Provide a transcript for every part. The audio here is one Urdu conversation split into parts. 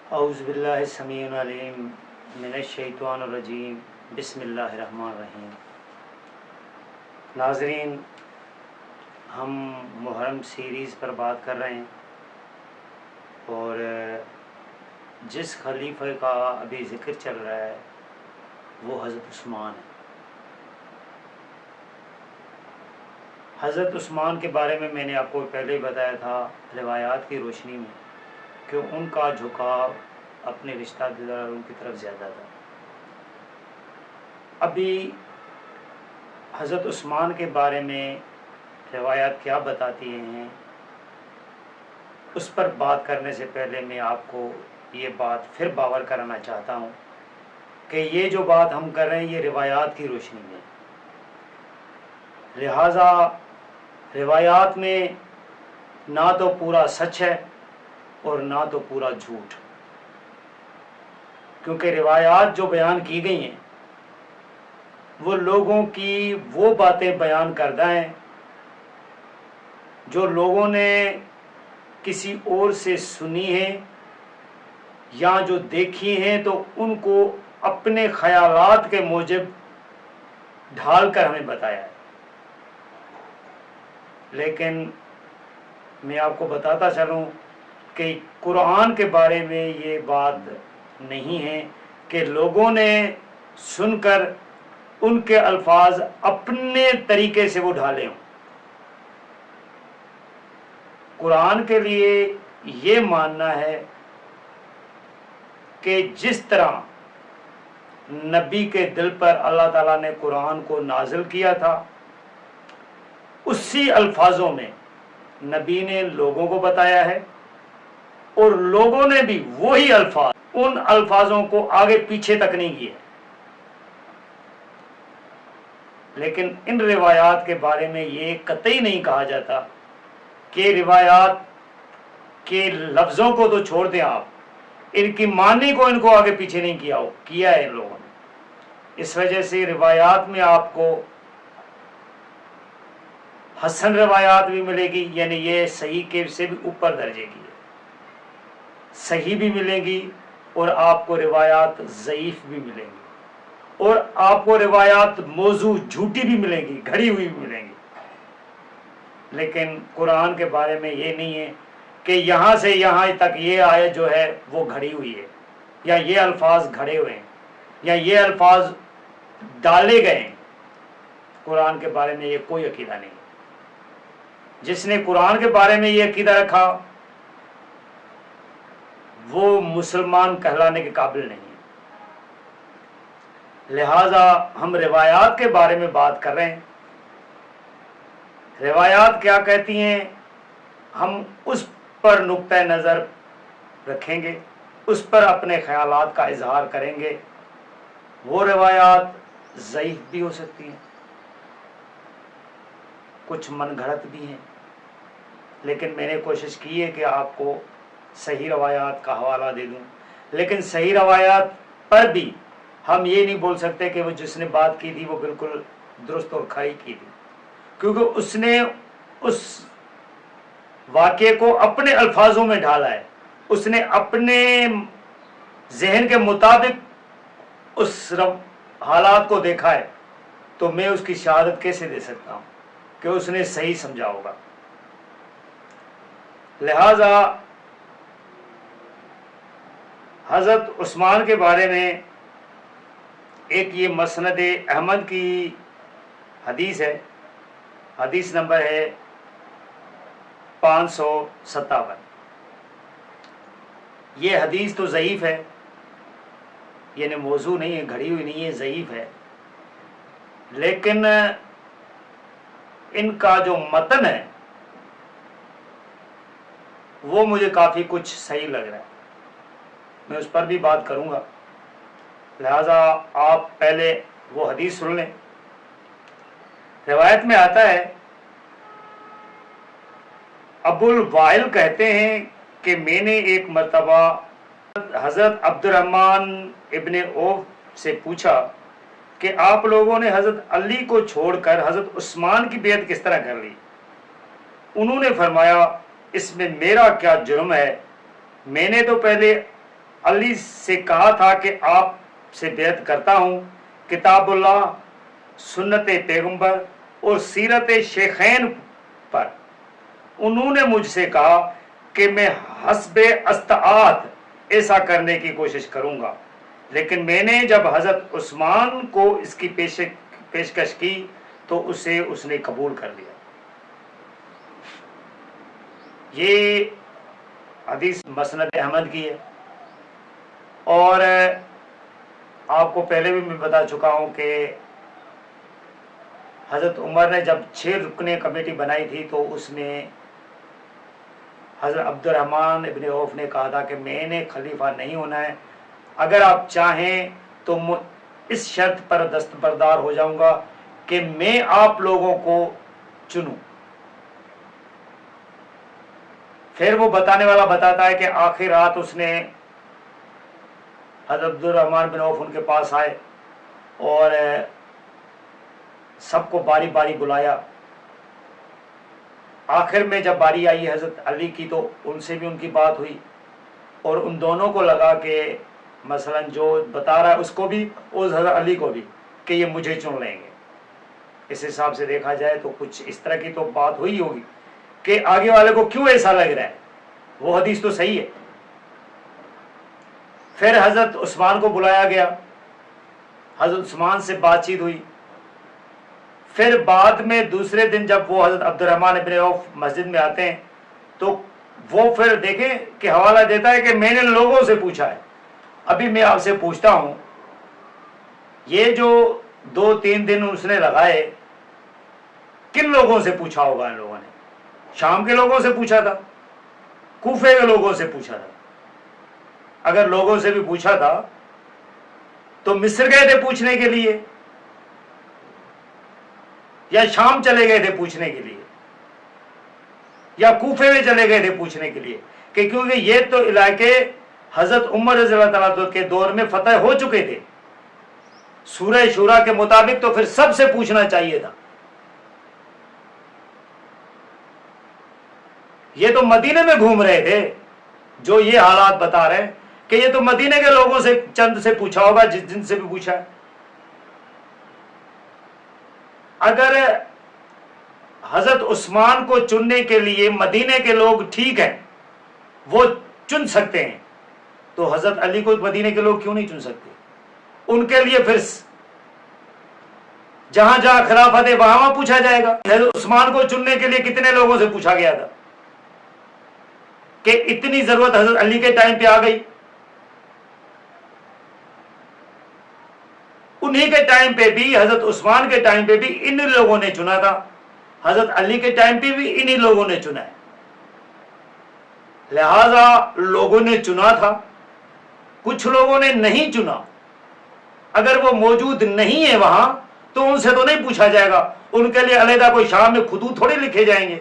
اعوذ باللہ السمیع العلیم من الشیطان الرجیم بسم اللہ الرحمن الرحیم۔ ناظرین، ہم محرم سیریز پر بات کر رہے ہیں اور جس خلیفہ کا ابھی ذکر چل رہا ہے وہ حضرت عثمان ہے۔ حضرت عثمان کے بارے میں نے آپ کو پہلے ہی بتایا تھا روایات کی روشنی میں کہ ان کا جھکاؤ اپنے رشتہ داروں کی طرف زیادہ تھا۔ ابھی حضرت عثمان کے بارے میں روایات کیا بتاتی ہیں اس پر بات کرنے سے پہلے میں آپ کو یہ بات پھر باور کرانا چاہتا ہوں کہ یہ جو بات ہم کر رہے ہیں یہ روایات کی روشنی میں، لہٰذا روایات میں نہ تو پورا سچ ہے اور نہ تو پورا جھوٹ، کیونکہ روایات جو بیان کی گئی ہیں وہ لوگوں کی وہ باتیں بیان کردہ ہیں جو لوگوں نے کسی اور سے سنی ہیں یا جو دیکھی ہیں تو ان کو اپنے خیالات کے موجب ڈھال کر ہمیں بتایا ہے۔ لیکن میں آپ کو بتاتا چلوں کہ قرآن کے بارے میں یہ بات نہیں ہے کہ لوگوں نے سن کر ان کے الفاظ اپنے طریقے سے وہ ڈھالے ہوں۔ قرآن کے لیے یہ ماننا ہے کہ جس طرح نبی کے دل پر اللہ تعالیٰ نے قرآن کو نازل کیا تھا اسی الفاظوں میں نبی نے لوگوں کو بتایا ہے، اور لوگوں نے بھی وہی الفاظ ان الفاظوں کو آگے پیچھے تک نہیں کیے۔ لیکن ان روایات کے بارے میں یہ قطعی نہیں کہا جاتا کہ روایات کے لفظوں کو تو چھوڑ دیں، آپ ان کی معنی کو ان کو آگے پیچھے نہیں کیا ہے لوگوں نے۔ اس وجہ سے روایات میں آپ کو حسن روایات بھی ملے گی، یعنی یہ صحیح کے سے بھی اوپر درجے کی ہے، صحیح بھی ملے گی، اور آپ کو روایات ضعیف بھی ملیں گی، اور آپ کو روایات موضوع جھوٹی بھی ملیں گی، گھڑی ہوئی بھی ملیں گی۔ لیکن قرآن کے بارے میں یہ نہیں ہے کہ یہاں سے یہاں تک یہ آیت جو ہے وہ گھڑی ہوئی ہے، یا یہ الفاظ گھڑے ہوئے ہیں، یا یہ الفاظ ڈالے گئے ہیں۔ قرآن کے بارے میں یہ کوئی عقیدہ نہیں ہے۔ جس نے قرآن کے بارے میں یہ عقیدہ رکھا وہ مسلمان کہلانے کے قابل نہیں ہے۔ لہٰذا ہم روایات کے بارے میں بات کر رہے ہیں۔ روایات کیا کہتی ہیں ہم اس پر نقطہ نظر رکھیں گے، اس پر اپنے خیالات کا اظہار کریں گے۔ وہ روایات ضعیف بھی ہو سکتی ہیں، کچھ من گھڑت بھی ہیں، لیکن میں نے کوشش کی ہے کہ آپ کو صحیح روایات کا حوالہ دے دوں۔ لیکن صحیح روایات پر بھی ہم یہ نہیں بول سکتے کہ وہ جس نے بات کی تھی وہ بالکل درست اور کھری کی تھی، کیونکہ اس نے اس واقعے کو اپنے الفاظوں میں ڈھالا ہے، اس نے اپنے ذہن کے مطابق اس حالات کو دیکھا ہے، تو میں اس کی شہادت کیسے دے سکتا ہوں کہ اس نے صحیح سمجھا ہوگا۔ لہذا حضرت عثمان کے بارے میں ایک یہ مسند احمد کی حدیث ہے، حدیث نمبر ہے 557۔ یہ حدیث تو ضعیف ہے، یعنی موضوع نہیں ہے، گھڑی ہوئی نہیں ہے، ضعیف ہے، لیکن ان کا جو متن ہے وہ مجھے کافی کچھ صحیح لگ رہا ہے، میں اس پر بھی بات کروں گا۔ لہذا آپ پہلے وہ حدیث سن لیں۔ روایت میں آتا ہے، ابو الوائل کہتے ہیں کہ میں نے ایک مرتبہ حضرت عبد الرحمن ابن عوف سے پوچھا کہ آپ لوگوں نے حضرت علی کو چھوڑ کر حضرت عثمان کی بیعت کس طرح کر لی؟ انہوں نے فرمایا، اس میں میرا کیا جرم ہے؟ میں نے تو پہلے علی سے کہا تھا کہ آپ سے بیعت کرتا ہوں کتاب اللہ، سنت پیغمبر اور سیرت شیخین پر۔ انہوں نے مجھ سے کہا کہ میں حسب استطاعت ایسا کرنے کی کوشش کروں گا، لیکن میں نے جب حضرت عثمان کو اس کی پیشکش کی تو اسے اس نے قبول کر لیا۔ یہ حدیث مسند احمد کی ہے، اور آپ کو پہلے بھی میں بتا چکا ہوں کہ حضرت عمر نے جب 6 رکنی کمیٹی بنائی تھی تو اس میں حضرت عبد الرحمن ابن عوف نے کہا تھا کہ میں نے خلیفہ نہیں ہونا ہے، اگر آپ چاہیں تو اس شرط پر دستبردار ہو جاؤں گا کہ میں آپ لوگوں کو چنوں۔ پھر وہ بتانے والا بتاتا ہے کہ آخر رات اس نے حضرت عبد الرحمن بن عوف ان کے پاس آئے اور سب کو باری باری بلایا۔ آخر میں جب باری آئی حضرت علی کی تو ان سے بھی ان کی بات ہوئی، اور ان دونوں کو لگا کہ مثلا جو بتا رہا ہے اس کو بھی اور حضرت علی کو بھی کہ یہ مجھے چن لیں گے۔ اس حساب سے دیکھا جائے تو کچھ اس طرح کی تو بات ہوئی ہوگی کہ آگے والے کو کیوں ایسا لگ رہا ہے، وہ حدیث تو صحیح ہے۔ پھر حضرت عثمان کو بلایا گیا، حضرت عثمان سے بات چیت ہوئی۔ پھر بعد میں دوسرے دن جب وہ حضرت عبد الرحمن ابن عوف مسجد میں آتے ہیں تو وہ پھر دیکھیں کہ حوالہ دیتا ہے کہ میں نے لوگوں سے پوچھا ہے۔ ابھی میں آپ سے پوچھتا ہوں، یہ جو 2-3 دن اس نے لگائے کن لوگوں سے پوچھا ہوگا؟ ان لوگوں نے شام کے لوگوں سے پوچھا تھا، کوفے کے لوگوں سے پوچھا تھا۔ اگر لوگوں سے بھی پوچھا تھا تو مصر گئے تھے پوچھنے کے لیے یا شام چلے گئے تھے پوچھنے کے لیے یا کوفے میں چلے گئے تھے پوچھنے کے لیے؟ کہ کیونکہ یہ تو علاقے حضرت عمر رضی اللہ تعالیٰ کے دور میں فتح ہو چکے تھے سورہ شورا کے مطابق، تو پھر سب سے پوچھنا چاہیے تھا۔ یہ تو مدینے میں گھوم رہے تھے، جو یہ حالات بتا رہے ہیں کہ یہ تو مدینے کے لوگوں سے چند سے پوچھا ہوگا جن سے بھی پوچھا ہے۔ اگر حضرت عثمان کو چننے کے لیے مدینے کے لوگ ٹھیک ہیں، وہ چن سکتے ہیں، تو حضرت علی کو مدینے کے لوگ کیوں نہیں چن سکتے؟ ان کے لیے پھر جہاں جہاں خلافت ہے وہاں پوچھا جائے گا۔ حضرت عثمان کو چننے کے لیے کتنے لوگوں سے پوچھا گیا تھا کہ اتنی ضرورت حضرت علی کے ٹائم پہ آ گئی؟ انہی کے ٹائم پہ بھی، حضرت عثمان کے ٹائم پہ بھی ان لوگوں نے چنا تھا، حضرت علی کے ٹائم پہ بھی انہی لوگوں نے چنا ہے۔ لہذا لوگوں نے چنا تھا، کچھ لوگوں نے نہیں چنا۔ اگر وہ موجود نہیں ہے وہاں تو ان سے تو نہیں پوچھا جائے گا، ان کے لیے علیحدہ کوئی شام میں خطوط تھوڑے لکھے جائیں گے،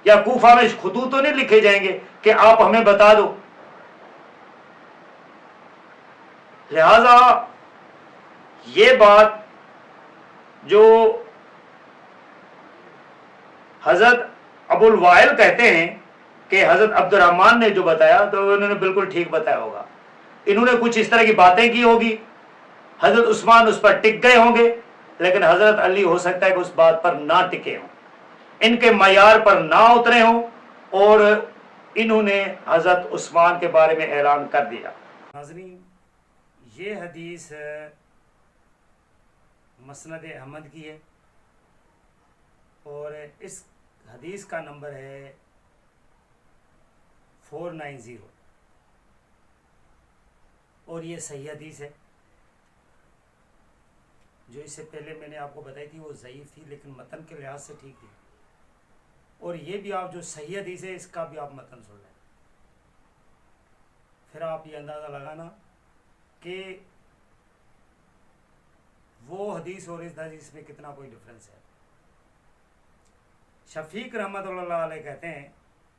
یا کوفہ میں خطوط تو نہیں لکھے جائیں گے کہ آپ ہمیں بتا دو۔ لہذا یہ بات جو حضرت ابو الوائل کہتے ہیں کہ حضرت عبد الرحمن نے جو بتایا تو انہوں نے بالکل ٹھیک بتایا ہوگا۔ انہوں نے کچھ اس طرح کی باتیں کی ہوگی، حضرت عثمان اس پر ٹک گئے ہوں گے، لیکن حضرت علی ہو سکتا ہے کہ اس بات پر نہ ٹکے ہوں، ان کے معیار پر نہ اترے ہوں، اور انہوں نے حضرت عثمان کے بارے میں اعلان کر دیا۔ ناظرین، یہ حدیث مسند احمد کی ہے، اور اس حدیث کا نمبر ہے 490، اور یہ صحیح حدیث ہے۔ جو اس سے پہلے میں نے آپ کو بتائی تھی وہ ضعیف تھی، لیکن متن کے لحاظ سے ٹھیک تھی۔ اور یہ بھی آپ جو صحیح حدیث ہے اس کا بھی آپ متن سن لیں، پھر آپ یہ اندازہ لگانا کہ وہ حدیث اور اس حدیث میں کتنا کوئی ڈفرنس ہے۔ شفیق رحمۃ اللہ علیہ کہتے ہیں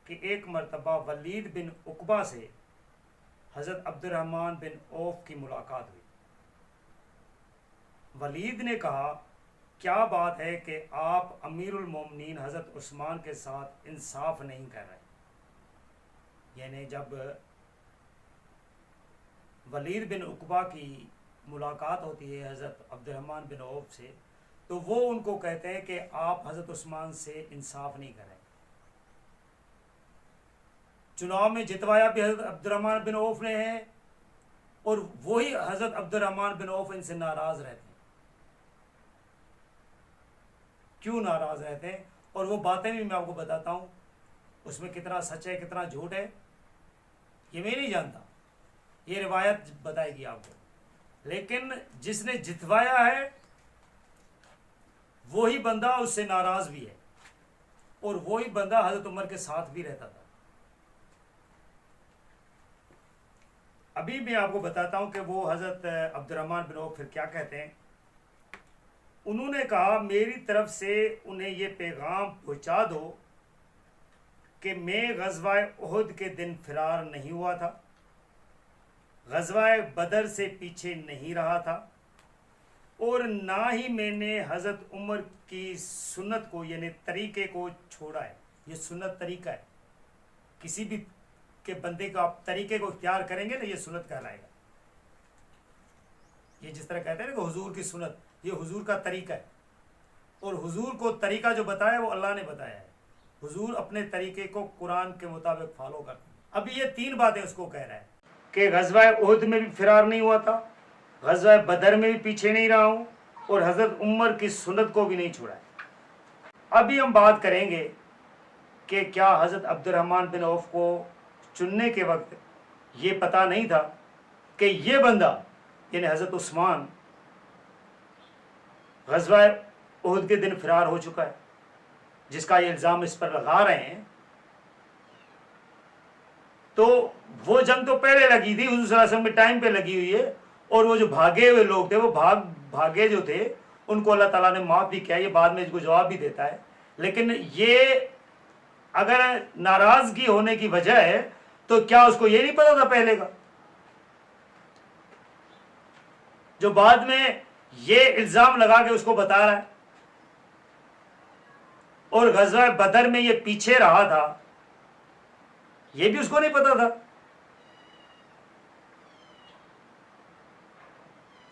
کہ ایک مرتبہ ولید بن عقبہ سے حضرت عبد الرحمن بن عوف کی ملاقات ہوئی۔ ولید نے کہا، کیا بات ہے کہ آپ امیر المومنین حضرت عثمان کے ساتھ انصاف نہیں کر رہے؟ یعنی جب ولید بن عقبہ کی ملاقات ہوتی ہے حضرت عبدالرحمن بن عوف سے، تو وہ ان کو کہتے ہیں کہ آپ حضرت عثمان سے انصاف نہیں کریں۔ چناؤ میں جتوایا بھی حضرت عبدالرحمن بن عوف نے ہے، اور وہی حضرت عبدالرحمن بن عوف ان سے ناراض رہتے ہیں۔ کیوں ناراض رہتے ہیں؟ اور وہ باتیں بھی میں آپ کو بتاتا ہوں، اس میں کتنا سچ ہے کتنا جھوٹ ہے یہ میں نہیں جانتا، یہ روایت بتائے گی آپ کو۔ لیکن جس نے جتوایا ہے وہی بندہ اس سے ناراض بھی ہے، اور وہی بندہ حضرت عمر کے ساتھ بھی رہتا تھا۔ ابھی میں آپ کو بتاتا ہوں کہ وہ حضرت عبدالرحمن بن عوف پھر کیا کہتے ہیں۔ انہوں نے کہا میری طرف سے انہیں یہ پیغام پہنچا دو کہ میں غزوہ احد کے دن فرار نہیں ہوا تھا، غزوہ بدر سے پیچھے نہیں رہا تھا، اور نہ ہی میں نے حضرت عمر کی سنت کو یعنی طریقے کو چھوڑا ہے۔ یہ سنت طریقہ ہے، کسی بھی کے بندے کا آپ طریقے کو اختیار کریں گے نا، یہ سنت کہلائے گا۔ یہ جس طرح کہتے ہیں نا کہ حضور کی سنت، یہ حضور کا طریقہ ہے، اور حضور کو طریقہ جو بتایا وہ اللہ نے بتایا ہے۔ حضور اپنے طریقے کو قرآن کے مطابق فالو کرتے ہیں۔ اب یہ تین باتیں اس کو کہہ رہا ہے کہ غزوہ احد میں بھی فرار نہیں ہوا تھا، غزوہ بدر میں بھی پیچھے نہیں رہا ہوں، اور حضرت عمر کی سنت کو بھی نہیں چھوڑا ہے۔ ابھی ہم بات کریں گے کہ کیا حضرت عبدالرحمن بن عوف کو چننے کے وقت یہ پتہ نہیں تھا کہ یہ بندہ یعنی حضرت عثمان غزوہ احد کے دن فرار ہو چکا ہے، جس کا یہ الزام اس پر لگا رہے ہیں۔ تو وہ جنگ تو پہلے لگی تھی، حضور صلی اللہ علیہ وسلم کے ٹائم پہ لگی ہوئی ہے، اور وہ جو بھاگے ہوئے لوگ تھے وہ بھاگے جو تھے ان کو اللہ تعالیٰ نے معاف بھی کیا، یہ بعد میں اس کو جواب بھی دیتا ہے۔ لیکن یہ اگر ناراضگی ہونے کی وجہ ہے تو کیا اس کو یہ نہیں پتا تھا پہلے کا؟ جو بعد میں یہ الزام لگا کے اس کو بتا رہا ہے، اور غزوہ بدر میں یہ پیچھے رہا تھا، یہ بھی اس کو نہیں پتا تھا۔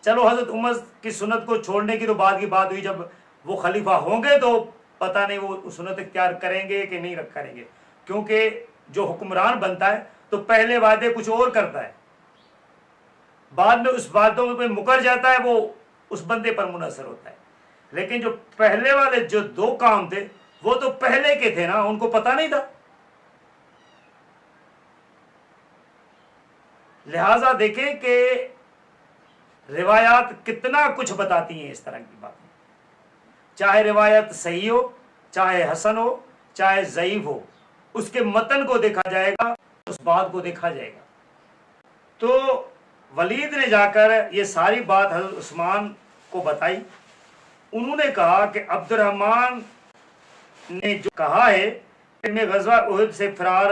چلو حضرت عمر کی سنت کو چھوڑنے کی تو بعد کی بات ہوئی، جب وہ خلیفہ ہوں گے تو پتہ نہیں وہ سنت اختیار کریں گے کہ نہیں کریں گے، کیونکہ جو حکمران بنتا ہے تو پہلے وعدے کچھ اور کرتا ہے، بعد میں اس باتوں پہ مکر جاتا ہے، وہ اس بندے پر منحصر ہوتا ہے۔ لیکن جو پہلے والے جو دو کام تھے وہ تو پہلے کے تھے نا، ان کو پتہ نہیں تھا۔ لہذا دیکھیں کہ روایات کتنا کچھ بتاتی ہیں اس طرح کی باتیں، چاہے روایت صحیح ہو، چاہے حسن ہو، چاہے ضعیف ہو، اس کے متن کو دیکھا جائے گا، اس بات کو دیکھا جائے گا۔ تو ولید نے جا کر یہ ساری بات حضرت عثمان کو بتائی۔ انہوں نے کہا کہ عبدالرحمن نے جو کہا ہے کہ میں غزوہ احد سے فرار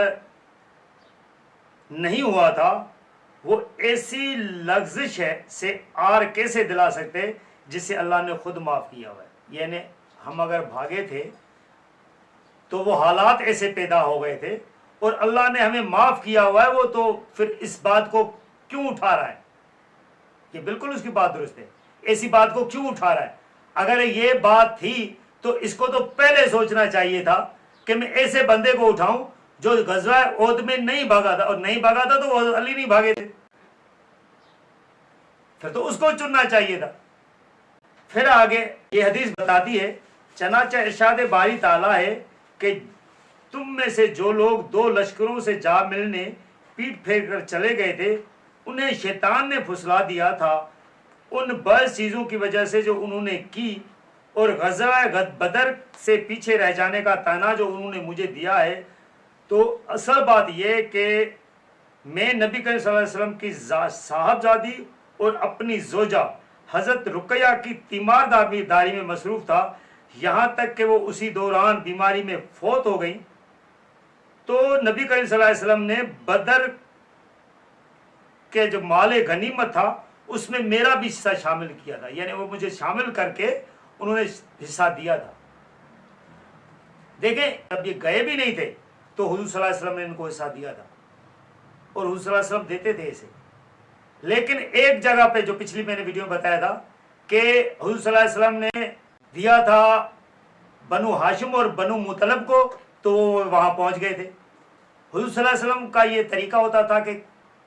نہیں ہوا تھا، وہ ایسی لغزش ہے سے آر کیسے دلا سکتے جسے اللہ نے خود معاف کیا ہوا ہے؟ یعنی ہم اگر بھاگے تھے تو وہ حالات ایسے پیدا ہو گئے تھے، اور اللہ نے ہمیں معاف کیا ہوا ہے، وہ تو پھر اس بات کو کیوں اٹھا رہا ہے؟ یہ بالکل اس کی بات درست ہے، ایسی بات کو کیوں اٹھا رہا ہے؟ اگر یہ بات تھی تو اس کو تو پہلے سوچنا چاہیے تھا کہ میں ایسے بندے کو اٹھاؤں جو غزوہ احد میں نہیں بھاگا تھا، اور نہیں بھاگا تھا تو وہ علی نہیں بھاگے تھے، پھر تو اس کو چننا چاہیے تھا۔ پھر آگے یہ حدیث بتاتی ہے، چنانچہ ارشاد باری تعالیٰ ہے کہ تم میں سے جو لوگ دو لشکروں سے جا ملنے پیٹ پھیر کر چلے گئے تھے، انہیں شیطان نے پھسلا دیا تھا ان بعض چیزوں کی وجہ سے جو انہوں نے کی، اور غزوہ بدر سے پیچھے رہ جانے کا طعنہ جو انہوں نے مجھے دیا ہے۔ تو اصل بات یہ کہ میں نبی کریم صلی اللہ علیہ وسلم کی صاحبزادی اور اپنی زوجہ حضرت رقیہ کی تیمار داری میں مصروف تھا، یہاں تک کہ وہ اسی دوران بیماری میں فوت ہو گئیں۔ تو نبی کریم صلی اللہ علیہ وسلم نے بدر کے جو مال غنیمت تھا اس میں میرا بھی حصہ شامل کیا تھا، یعنی وہ مجھے شامل کر کے انہوں نے حصہ دیا تھا۔ دیکھیں جب یہ گئے بھی نہیں تھے تو حضور صلی اللہ علیہ وسلم نے ان کو حصہ دیا تھا، اور حضور صلی اللہ علیہ وسلم دیتے تھے اسے۔ لیکن ایک جگہ پہ جو پچھلی میں نے ویڈیو میں بتایا تھا کہ حضور صلی اللہ علیہ وسلم نے دیا تھا بنو ہاشم اور بنو مطلب کو، تو وہ وہاں پہنچ گئے تھے۔ حضور صلی اللہ علیہ وسلم کا یہ طریقہ ہوتا تھا کہ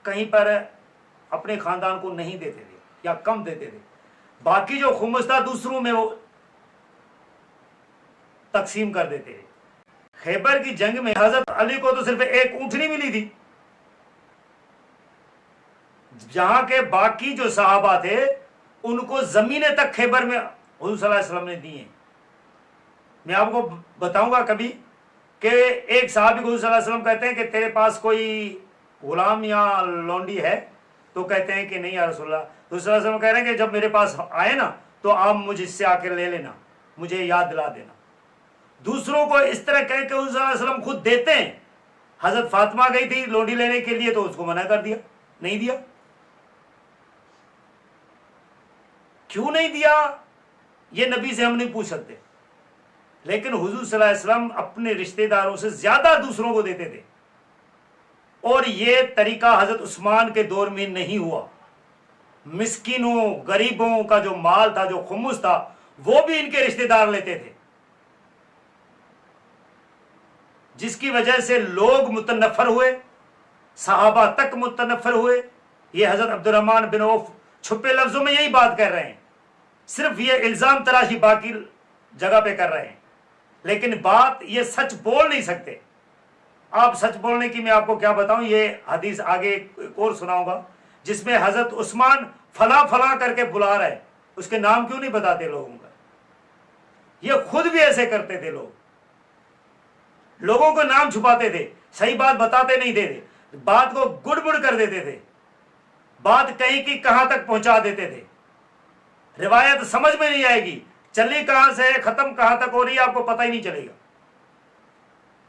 کہیں پر اپنے خاندان کو نہیں دیتے تھے یا کم دیتے تھے، باقی جو خمس تھا دوسروں میں وہ تقسیم کر دیتے تھے۔ خیبر کی جنگ میں حضرت علی کو تو صرف ایک اونٹنی ملی تھی، جہاں کے باقی جو صحابہ تھے ان کو زمینیں تک خیبر میں حضور صلی اللہ علیہ وسلم نے دی ہیں۔ میں آپ کو بتاؤں گا کبھی کہ ایک صحابی کو حضور صلی اللہ علیہ وسلم کہتے ہیں کہ تیرے پاس کوئی غلام یا لونڈی ہے؟ تو کہتے ہیں کہ نہیں یا رسول اللہ۔ حضور صلی اللہ علیہ وسلم کہہ رہے ہیں کہ جب میرے پاس آئے نا تو آپ مجھ سے آ کے لے لینا، مجھے یاد دلا دینا۔ دوسروں کو اس طرح کہہ کہ حضور صلی اللہ علیہ وسلم خود دیتے ہیں۔ حضرت فاطمہ گئی تھی لونڈی لینے کے لیے تو اس کو منع کر دیا، نہیں دیا۔ کیوں نہیں دیا یہ نبی سے ہم نہیں پوچھ سکتے، لیکن حضور صلی اللہ علیہ وسلم اپنے رشتہ داروں سے زیادہ دوسروں کو دیتے تھے، اور یہ طریقہ حضرت عثمان کے دور میں نہیں ہوا۔ مسکینوں غریبوں کا جو مال تھا، جو خمس تھا، وہ بھی ان کے رشتہ دار لیتے تھے، جس کی وجہ سے لوگ متنفر ہوئے، صحابہ تک متنفر ہوئے۔ یہ حضرت عبد الرحمن بن عوف چھپے لفظوں میں یہی بات کر رہے ہیں، صرف یہ الزام تراشی باقی جگہ پہ کر رہے ہیں، لیکن بات یہ سچ بول نہیں سکتے۔ آپ سچ بولنے کی میں آپ کو کیا بتاؤں، یہ حدیث آگے ایک اور سناؤں گا جس میں حضرت عثمان فلاں فلاں کر کے بلا رہے، اس کے نام کیوں نہیں بتاتے لوگوں کا؟ یہ خود بھی ایسے کرتے تھے، لوگوں کو نام چھپاتے تھے، صحیح بات بتاتے نہیں تھے، بات کو گڑبڑ کر دیتے تھے، بات کہیں کی کہاں تک پہنچا دیتے تھے، روایت سمجھ میں نہیں آئے گی، چلی کہاں سے ہے ختم کہاں تک ہو رہی ہے آپ کو پتہ ہی نہیں چلے گا۔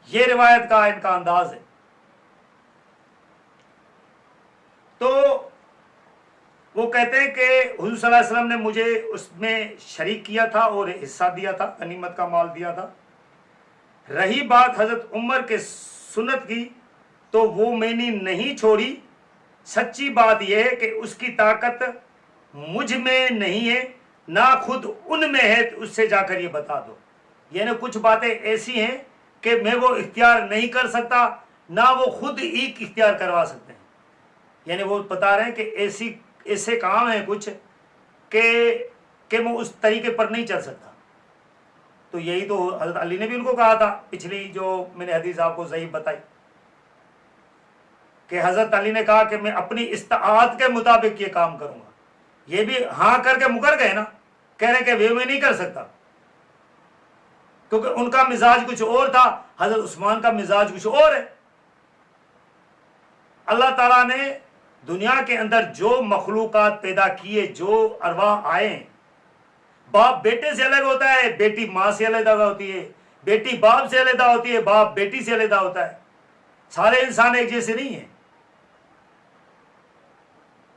یہ روایت کا ان کا انداز ہے۔ تو وہ کہتے ہیں کہ حضور صلی اللہ علیہ وسلم نے مجھے اس میں شریک کیا تھا اور حصہ دیا تھا، غنیمت کا مال دیا تھا۔ رہی بات حضرت عمر کے سنت کی تو وہ میں نے نہیں چھوڑی۔ سچی بات یہ ہے کہ اس کی طاقت مجھ میں نہیں ہے، نہ خود ان میں ہے، اس سے جا کر یہ بتا دو۔ یعنی کچھ باتیں ایسی ہیں کہ میں وہ اختیار نہیں کر سکتا، نہ وہ خود ایک اختیار کروا سکتے ہیں۔ یعنی وہ بتا رہے ہیں کہ ایسے کام ہیں کچھ کہ میں اس طریقے پر نہیں چل سکتا۔ تو یہی تو حضرت علی نے بھی ان کو کہا تھا، پچھلی جو میں نے حدیث آپ کو ضعیف بتائی، کہ حضرت علی نے کہا کہ میں اپنی استطاعت کے مطابق یہ کام کروں گا۔ یہ بھی ہاں کر کے مکر گئے نا، کہہ رہے کہ میں نہیں کر سکتا، کیونکہ ان کا مزاج کچھ اور تھا، حضرت عثمان کا مزاج کچھ اور ہے۔ اللہ تعالیٰ نے دنیا کے اندر جو مخلوقات پیدا کیے، جو ارواح آئے ہیں، باپ بیٹے سے الگ ہوتا ہے، بیٹی ماں سے علیحدہ ہوتی ہے، بیٹی باپ سے علیحدہ ہوتی ہے، باپ بیٹی سے علیحدہ ہوتا ہے۔ سارے انسان ایک جیسے نہیں ہیں۔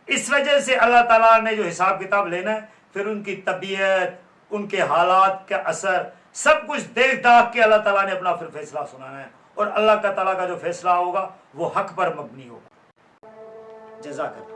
اس وجہ سے اللہ تعالیٰ نے جو حساب کتاب لینا ہے، پھر ان کی طبیعت، ان کے حالات کا اثر، سب کچھ دیکھ داکھ کے اللہ تعالیٰ نے اپنا پھر فیصلہ سنانا ہے، اور اللہ کا تعالیٰ کا جو فیصلہ ہوگا وہ حق پر مبنی ہوگا۔ جزاک اللہ۔